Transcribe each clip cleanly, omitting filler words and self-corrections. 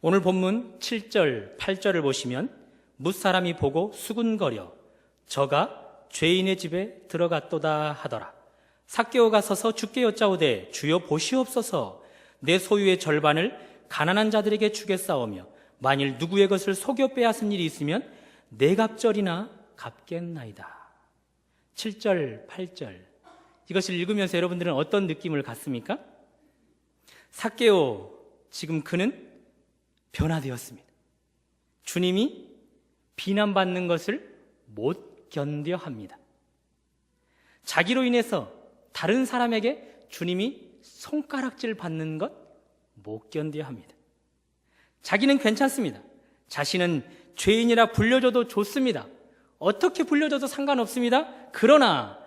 오늘 본문 7절, 8절을 보시면 뭇사람이 보고 수군거려 저가 죄인의 집에 들어갔도다 하더라. 삭개오가 서서 주께 여짜오되 주여 보시옵소서 내 소유의 절반을 가난한 자들에게 주겠사오며 만일 누구의 것을 속여 빼앗은 일이 있으면 네 갑절이나 갚겠나이다. 7절, 8절 이것을 읽으면서 여러분들은 어떤 느낌을 갖습니까? 삭개오, 지금 그는 변화되었습니다. 주님이 비난받는 것을 못 견뎌 합니다. 자기로 인해서 다른 사람에게 주님이 손가락질 받는 것 못 견뎌 합니다. 자기는 괜찮습니다. 자신은 죄인이라 불려줘도 좋습니다. 어떻게 불려줘도 상관없습니다. 그러나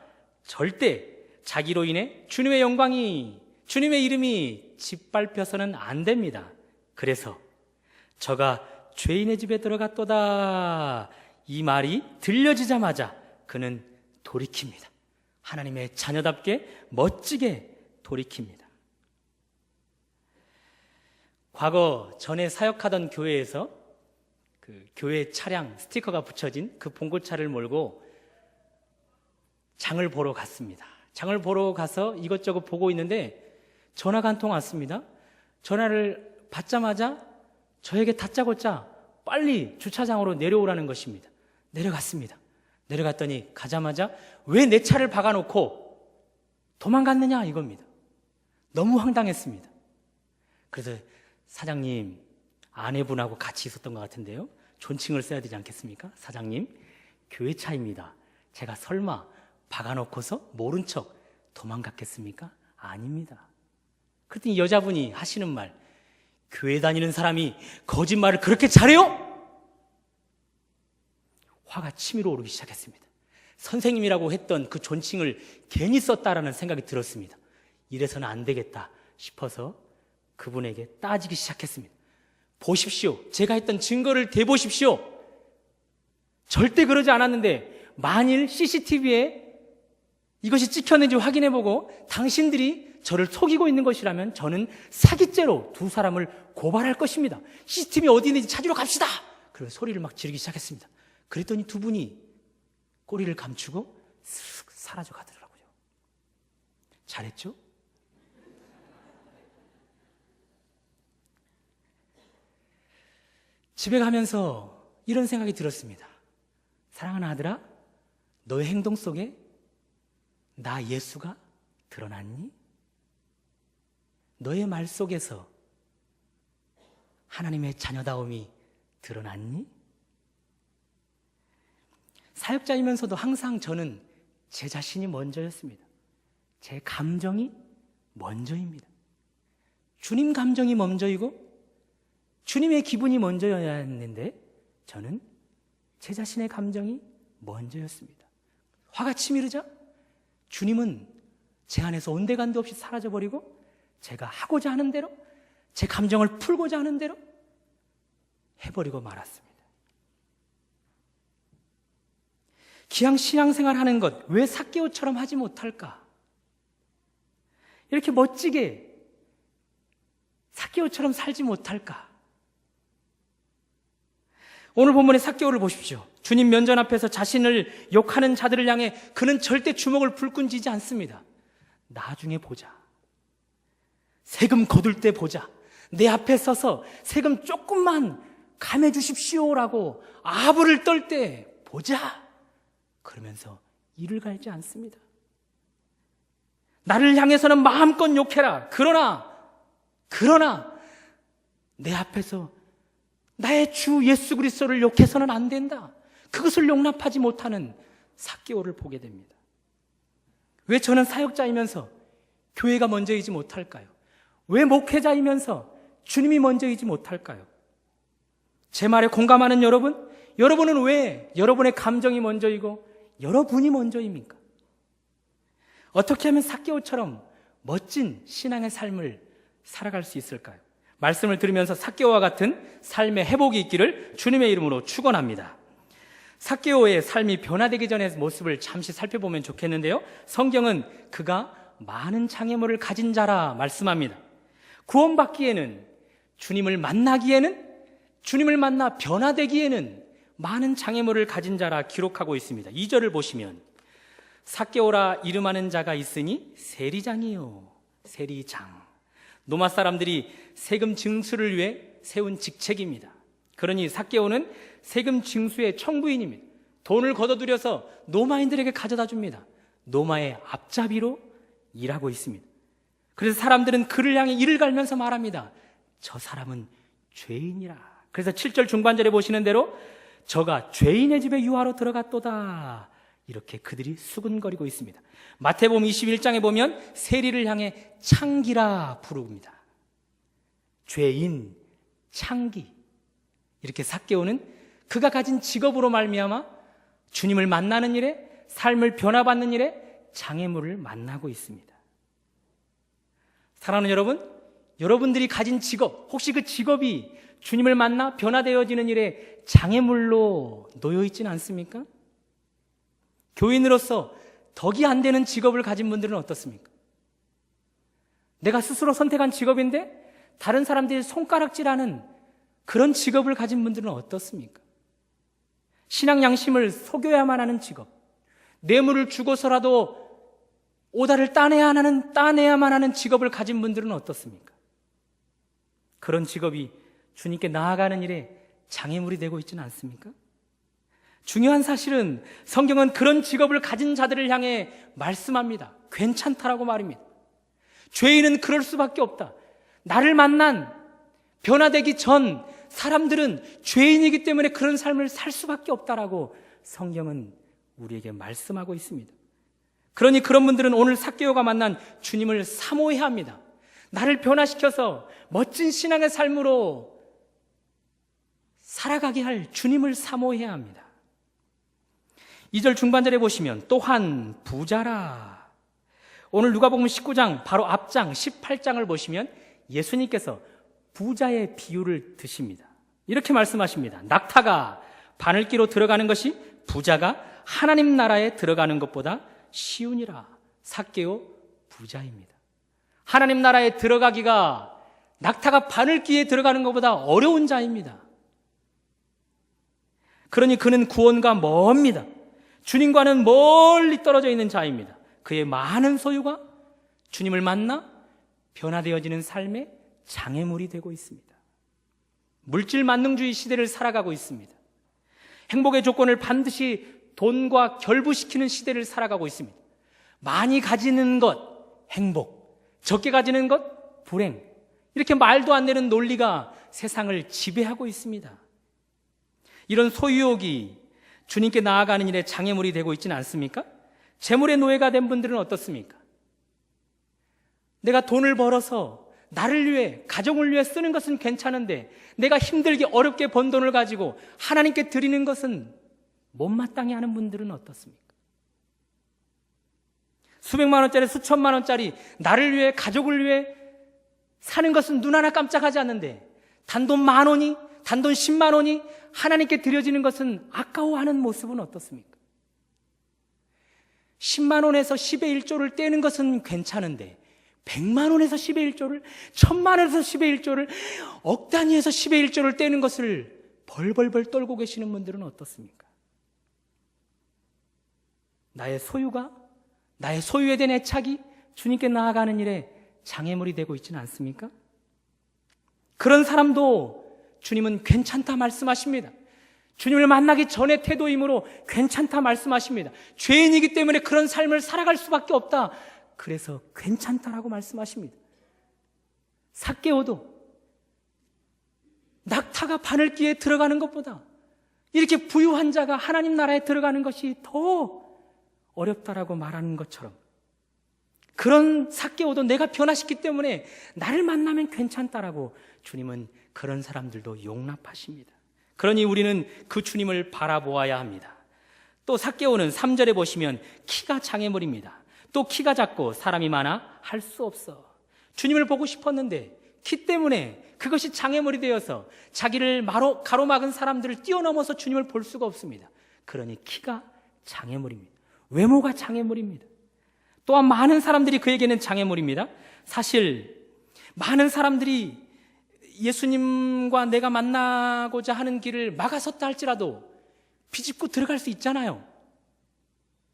절대 자기로 인해 주님의 영광이, 주님의 이름이 짓밟혀서는 안 됩니다. 그래서 저가 죄인의 집에 들어갔도다 이 말이 들려지자마자 그는 돌이킵니다. 하나님의 자녀답게 멋지게 돌이킵니다. 과거 전에 사역하던 교회에서 그 교회 차량 스티커가 붙여진 그 봉고차를 몰고 장을 보러 갔습니다. 장을 보러 가서 이것저것 보고 있는데 전화가 한 통 왔습니다. 전화를 받자마자 저에게 다짜고짜 빨리 주차장으로 내려오라는 것입니다. 내려갔습니다. 내려갔더니 가자마자 왜 내 차를 박아놓고 도망갔느냐 이겁니다. 너무 황당했습니다. 그래서 사장님, 아내분하고 같이 있었던 것 같은데요, 존칭을 써야 되지 않겠습니까? 사장님, 교회 차입니다. 제가 설마 박아놓고서 모른 척 도망갔겠습니까? 아닙니다. 그랬더니 여자분이 하시는 말, 교회 다니는 사람이 거짓말을 그렇게 잘해요? 화가 치밀어 오르기 시작했습니다. 선생님이라고 했던 그 존칭을 괜히 썼다라는 생각이 들었습니다. 이래서는 안 되겠다 싶어서 그분에게 따지기 시작했습니다. 보십시오. 제가 했던 증거를 대보십시오. 절대 그러지 않았는데 만일 CCTV에 이것이 찍혔는지 확인해보고 당신들이 저를 속이고 있는 것이라면 저는 사기죄로 두 사람을 고발할 것입니다. CCTV 어디 있는지 찾으러 갑시다. 그리고 소리를 막 지르기 시작했습니다. 그랬더니 두 분이 꼬리를 감추고 쓱 사라져 가더라고요. 잘했죠? 집에 가면서 이런 생각이 들었습니다. 사랑하는 아들아, 너의 행동 속에 나 예수가 드러났니? 너의 말 속에서 하나님의 자녀다움이 드러났니? 사역자이면서도 항상 저는 제 자신이 먼저였습니다. 제 감정이 먼저입니다. 주님 감정이 먼저이고 주님의 기분이 먼저여야 했는데 저는 제 자신의 감정이 먼저였습니다. 화가 치밀으자 주님은 제 안에서 온데간데 없이 사라져버리고 제가 하고자 하는 대로, 제 감정을 풀고자 하는 대로 해버리고 말았습니다. 기왕 신앙생활 하는 것 왜 삭개오처럼 하지 못할까? 이렇게 멋지게 삭개오처럼 살지 못할까? 오늘 본문의 삭개오를 보십시오. 주님 면전 앞에서 자신을 욕하는 자들을 향해 그는 절대 주먹을 불끈 쥐지 않습니다. 나중에 보자. 세금 거둘 때 보자. 내 앞에 서서 세금 조금만 감해주십시오라고 아부를 떨 때 보자. 그러면서 이를 갈지 않습니다. 나를 향해서는 마음껏 욕해라. 그러나 내 앞에서 나의 주 예수 그리스도를 욕해서는 안 된다. 그것을 용납하지 못하는 삭개오를 보게 됩니다. 왜 저는 사역자이면서 교회가 먼저이지 못할까요? 왜 목회자이면서 주님이 먼저이지 못할까요? 제 말에 공감하는 여러분은 왜 여러분의 감정이 먼저이고 여러분이 먼저입니까? 어떻게 하면 삭개오처럼 멋진 신앙의 삶을 살아갈 수 있을까요? 말씀을 들으면서 삭개오와 같은 삶의 회복이 있기를 주님의 이름으로 축원합니다. 삭개오의 삶이 변화되기 전의 모습을 잠시 살펴보면 좋겠는데요, 성경은 그가 많은 장애물을 가진 자라 말씀합니다. 구원받기에는, 주님을 만나기에는 주님을 만나 변화되기에는 많은 장애물을 가진 자라 기록하고 있습니다. 2절을 보시면 삭개오라 이름하는 자가 있으니 세리장이요. 세리장. 로마 사람들이 세금 징수를 위해 세운 직책입니다. 그러니 삭개오는 세금 징수의 청부인입니다. 돈을 걷어들여서 로마인들에게 가져다 줍니다. 로마의 앞잡이로 일하고 있습니다. 그래서 사람들은 그를 향해 이를 갈면서 말합니다. 저 사람은 죄인이라. 그래서 7절 중반절에 보시는 대로 저가 죄인의 집에 유하로 들어갔도다. 이렇게 그들이 수군거리고 있습니다. 마태복음 21장에 보면 세리를 향해 창기라 부릅니다. 죄인, 창기. 이렇게 삭개오는 그가 가진 직업으로 말미암아 주님을 만나는 일에, 삶을 변화받는 일에 장애물을 만나고 있습니다. 사랑하는 여러분, 여러분들이 가진 직업, 혹시 그 직업이 주님을 만나 변화되어지는 일에 장애물로 놓여 있지는 않습니까? 교인으로서 덕이 안 되는 직업을 가진 분들은 어떻습니까? 내가 스스로 선택한 직업인데 다른 사람들이 손가락질하는 그런 직업을 가진 분들은 어떻습니까? 신앙 양심을 속여야만 하는 직업, 뇌물을 주고서라도 오다를 따내야만 하는 직업을 가진 분들은 어떻습니까? 그런 직업이 주님께 나아가는 일에 장애물이 되고 있지는 않습니까? 중요한 사실은 성경은 그런 직업을 가진 자들을 향해 말씀합니다. 괜찮다라고 말입니다. 죄인은 그럴 수밖에 없다. 나를 만난 변화되기 전 사람들은 죄인이기 때문에 그런 삶을 살 수밖에 없다라고 성경은 우리에게 말씀하고 있습니다. 그러니 그런 분들은 오늘 삭개오가 만난 주님을 사모해야 합니다. 나를 변화시켜서 멋진 신앙의 삶으로 살아가게 할 주님을 사모해야 합니다. 2절 중반절에 보시면 또한 부자라. 오늘 누가복음 19장 바로 앞장 18장을 보시면 예수님께서 부자의 비유를 드십니다. 이렇게 말씀하십니다. 낙타가 바늘기로 들어가는 것이 부자가 하나님 나라에 들어가는 것보다 쉬우니라. 삭개오 부자입니다. 하나님 나라에 들어가기가 낙타가 바늘기에 들어가는 것보다 어려운 자입니다. 그러니 그는 구원과 먼니다. 주님과는 멀리 떨어져 있는 자입니다. 그의 많은 소유가 주님을 만나 변화되어지는 삶의 장애물이 되고 있습니다. 물질 만능주의 시대를 살아가고 있습니다. 행복의 조건을 반드시 돈과 결부시키는 시대를 살아가고 있습니다. 많이 가지는 것, 행복, 적게 가지는 것, 불행. 이렇게 말도 안 되는 논리가 세상을 지배하고 있습니다. 이런 소유욕이 주님께 나아가는 일에 장애물이 되고 있지는 않습니까? 재물의 노예가 된 분들은 어떻습니까? 내가 돈을 벌어서 나를 위해, 가정을 위해 쓰는 것은 괜찮은데 내가 힘들게 어렵게 번 돈을 가지고 하나님께 드리는 것은 못마땅해 하는 분들은 어떻습니까? 수백만 원짜리, 수천만 원짜리 나를 위해, 가족을 위해 사는 것은 눈 하나 깜짝하지 않는데 단돈 10,000원이, 단돈 10만 원이 하나님께 드려지는 것은 아까워하는 모습은 어떻습니까? 10만 원에서 10의 1조를 떼는 것은 괜찮은데 100만 원에서 10의 1조를, 1000만 원에서 10의 1조를, 억 단위에서 10의 1조를 떼는 것을 벌벌벌 떨고 계시는 분들은 어떻습니까? 나의 소유가, 나의 소유에 대한 애착이 주님께 나아가는 일에 장애물이 되고 있지는 않습니까? 그런 사람도 주님은 괜찮다 말씀하십니다. 주님을 만나기 전의 태도이므로 괜찮다 말씀하십니다. 죄인이기 때문에 그런 삶을 살아갈 수밖에 없다. 그래서 괜찮다라고 말씀하십니다. 삭개오도 낙타가 바늘기에 들어가는 것보다 이렇게 부유한 자가 하나님 나라에 들어가는 것이 더 어렵다라고 말하는 것처럼 그런 삭개오도 내가 변화시키기 때문에 나를 만나면 괜찮다라고 주님은 그런 사람들도 용납하십니다. 그러니 우리는 그 주님을 바라보아야 합니다. 또 삭개오는 3절에 보시면 키가 장애물입니다. 또 키가 작고 사람이 많아 할 수 없어. 주님을 보고 싶었는데 키 때문에 그것이 장애물이 되어서 자기를 가로막은 사람들을 뛰어넘어서 주님을 볼 수가 없습니다. 그러니 키가 장애물입니다. 외모가 장애물입니다. 또한 많은 사람들이 그에게는 장애물입니다. 사실 많은 사람들이 예수님과 내가 만나고자 하는 길을 막아섰다 할지라도 비집고 들어갈 수 있잖아요.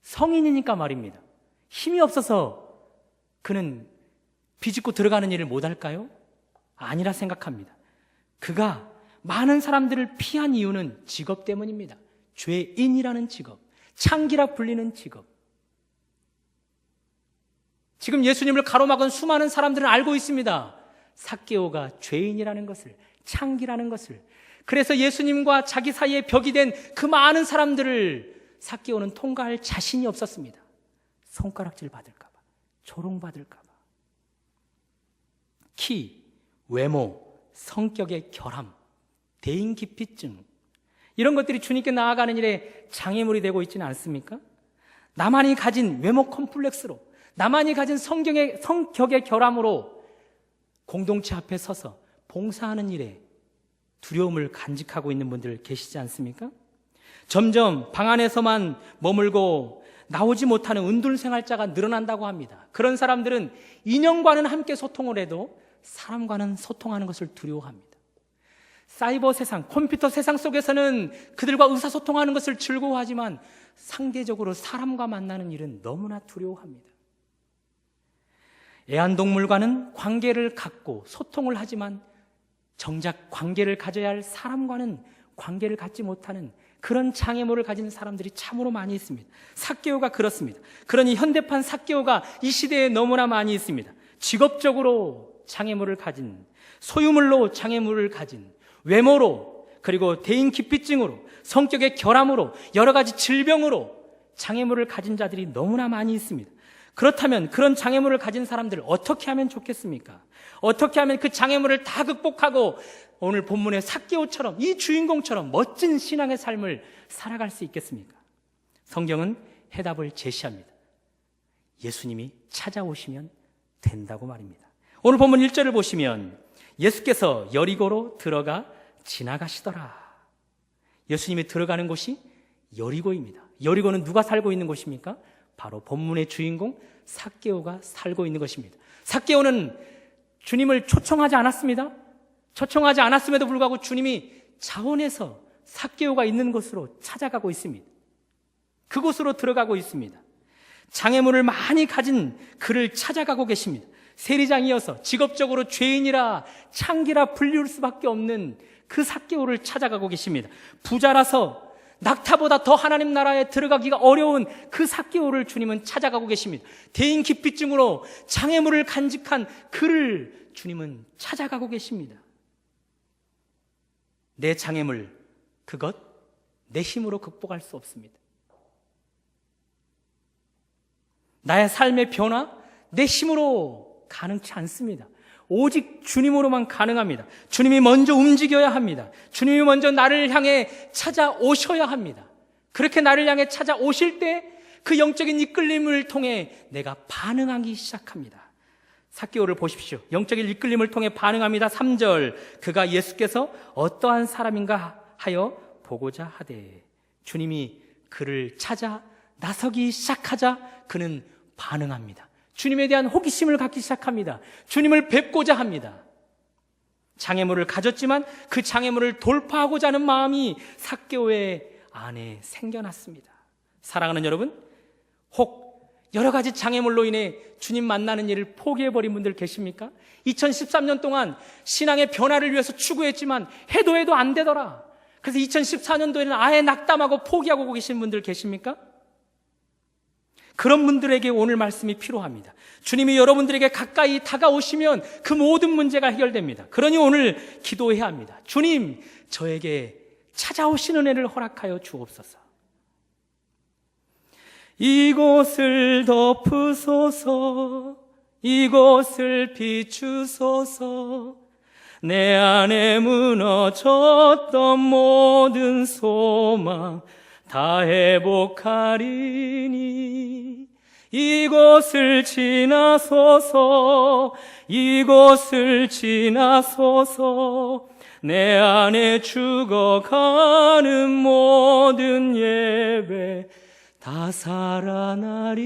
성인이니까 말입니다. 힘이 없어서 그는 비집고 들어가는 일을 못할까요? 아니라 생각합니다. 그가 많은 사람들을 피한 이유는 직업 때문입니다. 죄인이라는 직업, 창기라 불리는 직업. 지금 예수님을 가로막은 수많은 사람들은 알고 있습니다. 삭개오가 죄인이라는 것을, 창기라는 것을. 그래서 예수님과 자기 사이에 벽이 된 그 많은 사람들을 삭개오는 통과할 자신이 없었습니다. 손가락질 받을까 봐, 조롱받을까 봐. 키, 외모, 성격의 결함, 대인기피증, 이런 것들이 주님께 나아가는 일에 장애물이 되고 있지는 않습니까? 나만이 가진 외모 컴플렉스로, 나만이 가진 성격의 결함으로 공동체 앞에 서서 봉사하는 일에 두려움을 간직하고 있는 분들 계시지 않습니까? 점점 방 안에서만 머물고 나오지 못하는 은둔생활자가 늘어난다고 합니다. 그런 사람들은 인형과는 함께 소통을 해도 사람과는 소통하는 것을 두려워합니다. 사이버 세상, 컴퓨터 세상 속에서는 그들과 의사소통하는 것을 즐거워하지만 상대적으로 사람과 만나는 일은 너무나 두려워합니다. 애완동물과는 관계를 갖고 소통을 하지만 정작 관계를 가져야 할 사람과는 관계를 갖지 못하는 그런 장애물을 가진 사람들이 참으로 많이 있습니다. 삭개오가 그렇습니다. 그러니 현대판 삭개오가 이 시대에 너무나 많이 있습니다. 직업적으로 장애물을 가진, 소유물로 장애물을 가진, 외모로, 그리고 대인기피증으로, 성격의 결함으로, 여러 가지 질병으로 장애물을 가진 자들이 너무나 많이 있습니다. 그렇다면 그런 장애물을 가진 사람들을 어떻게 하면 좋겠습니까? 어떻게 하면 그 장애물을 다 극복하고 오늘 본문의 삭개오처럼, 이 주인공처럼 멋진 신앙의 삶을 살아갈 수 있겠습니까? 성경은 해답을 제시합니다. 예수님이 찾아오시면 된다고 말입니다. 오늘 본문 1절을 보시면 예수께서 여리고로 들어가 지나가시더라. 예수님이 들어가는 곳이 여리고입니다. 여리고는 누가 살고 있는 곳입니까? 바로 본문의 주인공 삭개오가 살고 있는 것입니다. 삭개오는 주님을 초청하지 않았습니다. 초청하지 않았음에도 불구하고 주님이 자원해서 삭개오가 있는 곳으로 찾아가고 있습니다. 그곳으로 들어가고 있습니다. 장애물을 많이 가진 그를 찾아가고 계십니다. 세리장이어서 직업적으로 죄인이라 창기라 불릴 수밖에 없는 그 삭개오를 찾아가고 계십니다. 부자라서 낙타보다 더 하나님 나라에 들어가기가 어려운 그 삭개오를 주님은 찾아가고 계십니다. 대인기피증으로 장애물을 간직한 그를 주님은 찾아가고 계십니다. 내 장애물, 그것 내 힘으로 극복할 수 없습니다. 나의 삶의 변화, 내 힘으로 가능치 않습니다. 오직 주님으로만 가능합니다. 주님이 먼저 움직여야 합니다. 주님이 먼저 나를 향해 찾아오셔야 합니다. 그렇게 나를 향해 찾아오실 때 그 영적인 이끌림을 통해 내가 반응하기 시작합니다. 삭개오를 보십시오. 영적인 이끌림을 통해 반응합니다. 3절, 그가 예수께서 어떠한 사람인가 하여 보고자 하되, 주님이 그를 찾아 나서기 시작하자 그는 반응합니다. 주님에 대한 호기심을 갖기 시작합니다. 주님을 뵙고자 합니다. 장애물을 가졌지만 그 장애물을 돌파하고자 하는 마음이 삭개오의 안에 생겨났습니다. 사랑하는 여러분, 혹 여러 가지 장애물로 인해 주님 만나는 일을 포기해버린 분들 계십니까? 2013년 동안 신앙의 변화를 위해서 추구했지만 해도 안 되더라. 그래서 2014년도에는 아예 낙담하고 포기하고 계신 분들 계십니까? 그런 분들에게 오늘 말씀이 필요합니다. 주님이 여러분들에게 가까이 다가오시면 그 모든 문제가 해결됩니다. 그러니 오늘 기도해야 합니다. 주님, 저에게 찾아오시는 은혜를 허락하여 주옵소서. 이곳을 덮으소서, 이곳을 비추소서, 내 안에 무너졌던 모든 소망 다 회복하리니, 이곳을 지나소서, 이곳을 지나소서, 내 안에 죽어가는 모든 예배 다 살아나리라.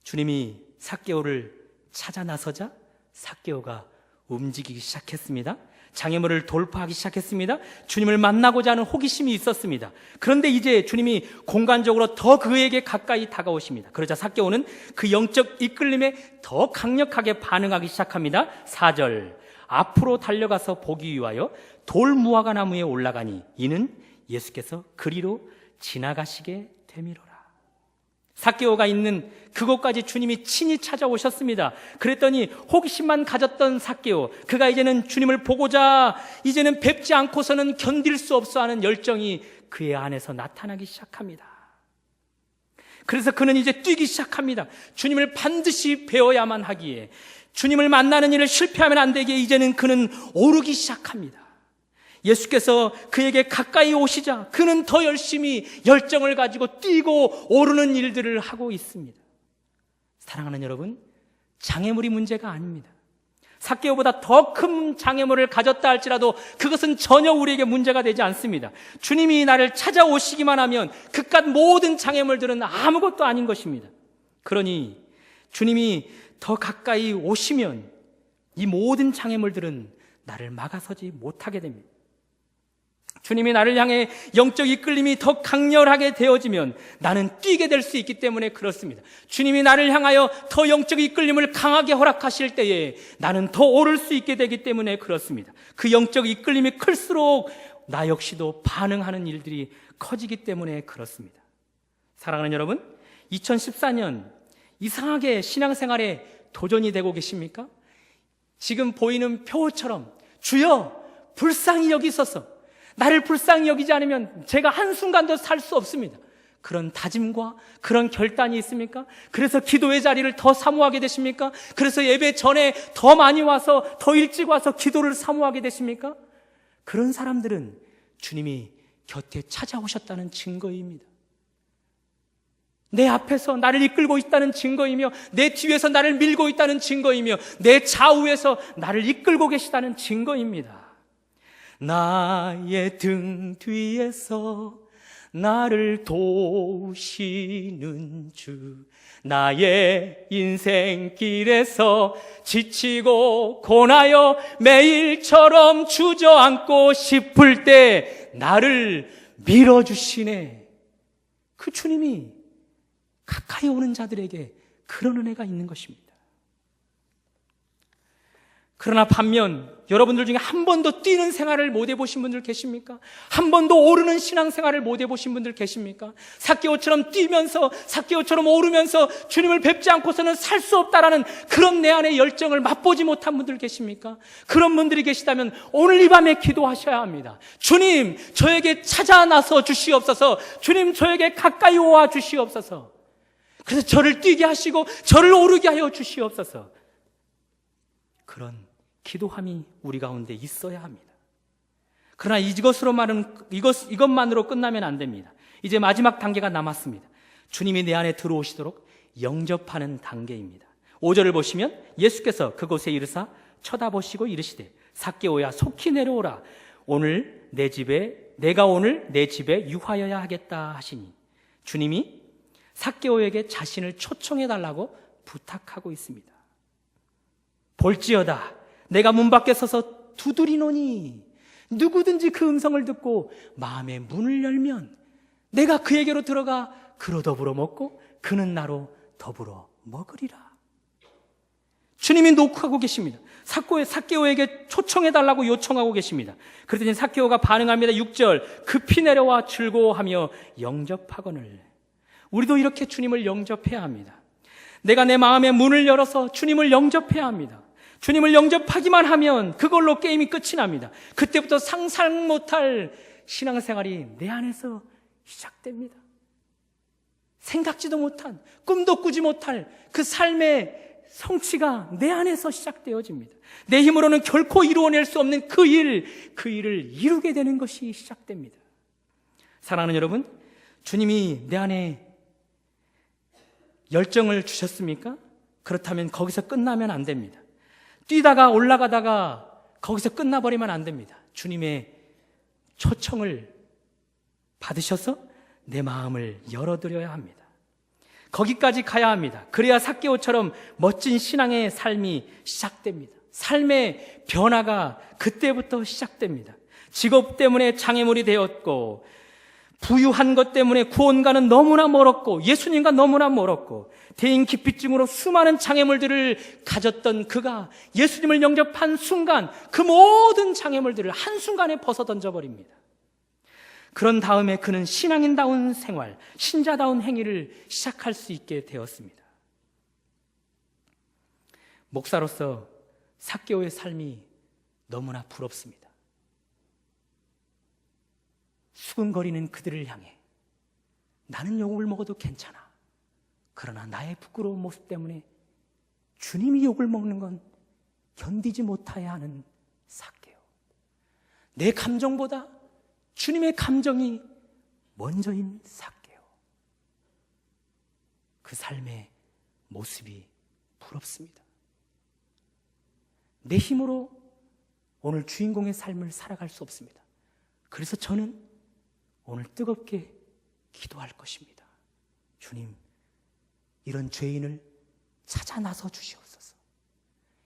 주님이 삭개오를 찾아 나서자 삭개오가 움직이기 시작했습니다. 장애물을 돌파하기 시작했습니다. 주님을 만나고자 하는 호기심이 있었습니다. 그런데 이제 주님이 공간적으로 더 그에게 가까이 다가오십니다. 그러자 삭개오는 그 영적 이끌림에 더 강력하게 반응하기 시작합니다. 4절, 앞으로 달려가서 보기 위하여 돌무화과 나무에 올라가니 이는 예수께서 그리로 지나가시게 되미로라. 삭개오가 있는 그곳까지 주님이 친히 찾아오셨습니다. 그랬더니 호기심만 가졌던 삭개오, 그가 이제는 주님을 보고자 이제는 뵙지 않고서는 견딜 수 없어 하는 열정이 그의 안에서 나타나기 시작합니다. 그래서 그는 이제 뛰기 시작합니다. 주님을 반드시 배워야만 하기에, 주님을 만나는 일을 실패하면 안 되기에 이제는 그는 오르기 시작합니다. 예수께서 그에게 가까이 오시자 그는 더 열심히 열정을 가지고 뛰고 오르는 일들을 하고 있습니다. 사랑하는 여러분, 장애물이 문제가 아닙니다. 삭개오보다 더 큰 장애물을 가졌다 할지라도 그것은 전혀 우리에게 문제가 되지 않습니다. 주님이 나를 찾아오시기만 하면 그깟 모든 장애물들은 아무것도 아닌 것입니다. 그러니 주님이 더 가까이 오시면 이 모든 장애물들은 나를 막아서지 못하게 됩니다. 주님이 나를 향해 영적 이끌림이 더 강렬하게 되어지면 나는 뛰게 될 수 있기 때문에 그렇습니다. 주님이 나를 향하여 더 영적 이끌림을 강하게 허락하실 때에 나는 더 오를 수 있게 되기 때문에 그렇습니다. 그 영적 이끌림이 클수록 나 역시도 반응하는 일들이 커지기 때문에 그렇습니다. 사랑하는 여러분, 2014년 이상하게 신앙생활에 도전이 되고 계십니까? 지금 보이는 표처럼 주여 불쌍히 여기소서, 나를 불쌍히 여기지 않으면 제가 한순간도 살 수 없습니다. 그런 다짐과 그런 결단이 있습니까? 그래서 기도의 자리를 더 사모하게 되십니까? 그래서 예배 전에 더 많이 와서 더 일찍 와서 기도를 사모하게 되십니까? 그런 사람들은 주님이 곁에 찾아오셨다는 증거입니다. 내 앞에서 나를 이끌고 있다는 증거이며 내 뒤에서 나를 밀고 있다는 증거이며 내 좌우에서 나를 이끌고 계시다는 증거입니다. 나의 등 뒤에서 나를 도우시는 주, 나의 인생길에서 지치고 고나여 매일처럼 주저앉고 싶을 때 나를 밀어주시네. 그 주님이 가까이 오는 자들에게 그런 은혜가 있는 것입니다. 그러나 반면 여러분들 중에 한 번도 뛰는 생활을 못 해보신 분들 계십니까? 한 번도 오르는 신앙생활을 못 해보신 분들 계십니까? 삭개오처럼 뛰면서, 삭개오처럼 오르면서 주님을 뵙지 않고서는 살 수 없다라는 그런 내 안의 열정을 맛보지 못한 분들 계십니까? 그런 분들이 계시다면 오늘 이 밤에 기도하셔야 합니다. 주님, 저에게 찾아 나서 주시옵소서. 주님, 저에게 가까이 와 주시옵소서. 그래서 저를 뛰게 하시고 저를 오르게 하여 주시옵소서. 그런 기도함이 우리 가운데 있어야 합니다. 그러나 이것만으로 끝나면 안 됩니다. 이제 마지막 단계가 남았습니다. 주님이 내 안에 들어오시도록 영접하는 단계입니다. 5절을 보시면 예수께서 그곳에 이르사 쳐다보시고 이르시되 삭개오야 속히 내려오라. 내가 오늘 내 집에 유하여야 하겠다 하시니, 주님이 삭개오에게 자신을 초청해 달라고 부탁하고 있습니다. 볼지어다 내가 문 밖에 서서 두드리노니 누구든지 그 음성을 듣고 마음의 문을 열면 내가 그에게로 들어가 그로 더불어 먹고 그는 나로 더불어 먹으리라. 주님이 녹화하고 계십니다. 삭개오에게 초청해달라고 요청하고 계십니다. 그랬더니 삭개오가 반응합니다. 6절, 급히 내려와 즐거워하며 영접하거늘. 우리도 이렇게 주님을 영접해야 합니다. 내가 내 마음의 문을 열어서 주님을 영접해야 합니다. 주님을 영접하기만 하면 그걸로 게임이 끝이 납니다. 그때부터 상상 못할 신앙생활이 내 안에서 시작됩니다. 생각지도 못한, 꿈도 꾸지 못할 그 삶의 성취가 내 안에서 시작되어집니다. 내 힘으로는 결코 이루어낼 수 없는 그 일을 이루게 되는 것이 시작됩니다. 사랑하는 여러분, 주님이 내 안에 열정을 주셨습니까? 그렇다면 거기서 끝나면 안 됩니다. 뛰다가 올라가다가 거기서 끝나버리면 안 됩니다. 주님의 초청을 받으셔서 내 마음을 열어드려야 합니다. 거기까지 가야 합니다. 그래야 삭개오처럼 멋진 신앙의 삶이 시작됩니다. 삶의 변화가 그때부터 시작됩니다. 직업 때문에 장애물이 되었고, 부유한 것 때문에 구원과는 너무나 멀었고, 예수님과 너무나 멀었고, 대인기피증으로 수많은 장애물들을 가졌던 그가 예수님을 영접한 순간 그 모든 장애물들을 한순간에 벗어던져버립니다. 그런 다음에 그는 신앙인다운 생활, 신자다운 행위를 시작할 수 있게 되었습니다. 목사로서 삭개오의 삶이 너무나 부럽습니다. 수근거리는 그들을 향해 나는 욕을 먹어도 괜찮아. 그러나 나의 부끄러운 모습 때문에 주님이 욕을 먹는 건 견디지 못해야 하는 삭개오. 내 감정보다 주님의 감정이 먼저인 삭개오. 그 삶의 모습이 부럽습니다. 내 힘으로 오늘 주인공의 삶을 살아갈 수 없습니다. 그래서 저는 오늘 뜨겁게 기도할 것입니다. 주님, 이런 죄인을 찾아 나서 주시옵소서.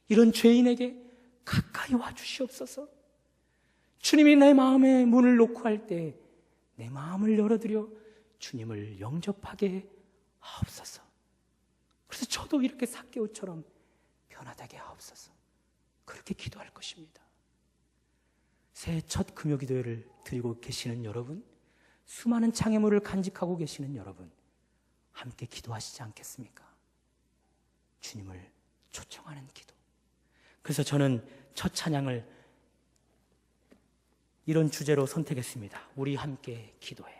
이런 죄인에게 가까이 와 주시옵소서. 주님이 내 마음에 문을 놓고 할 때 내 마음을 열어드려 주님을 영접하게 하옵소서. 그래서 저도 이렇게 삭개오처럼 변화되게 하옵소서. 그렇게 기도할 것입니다. 새해 첫 금요기도회를 드리고 계시는 여러분, 수많은 장애물을 간직하고 계시는 여러분, 함께 기도하시지 않겠습니까? 주님을 초청하는 기도. 그래서 저는 첫 찬양을 이런 주제로 선택했습니다. 우리 함께 기도해.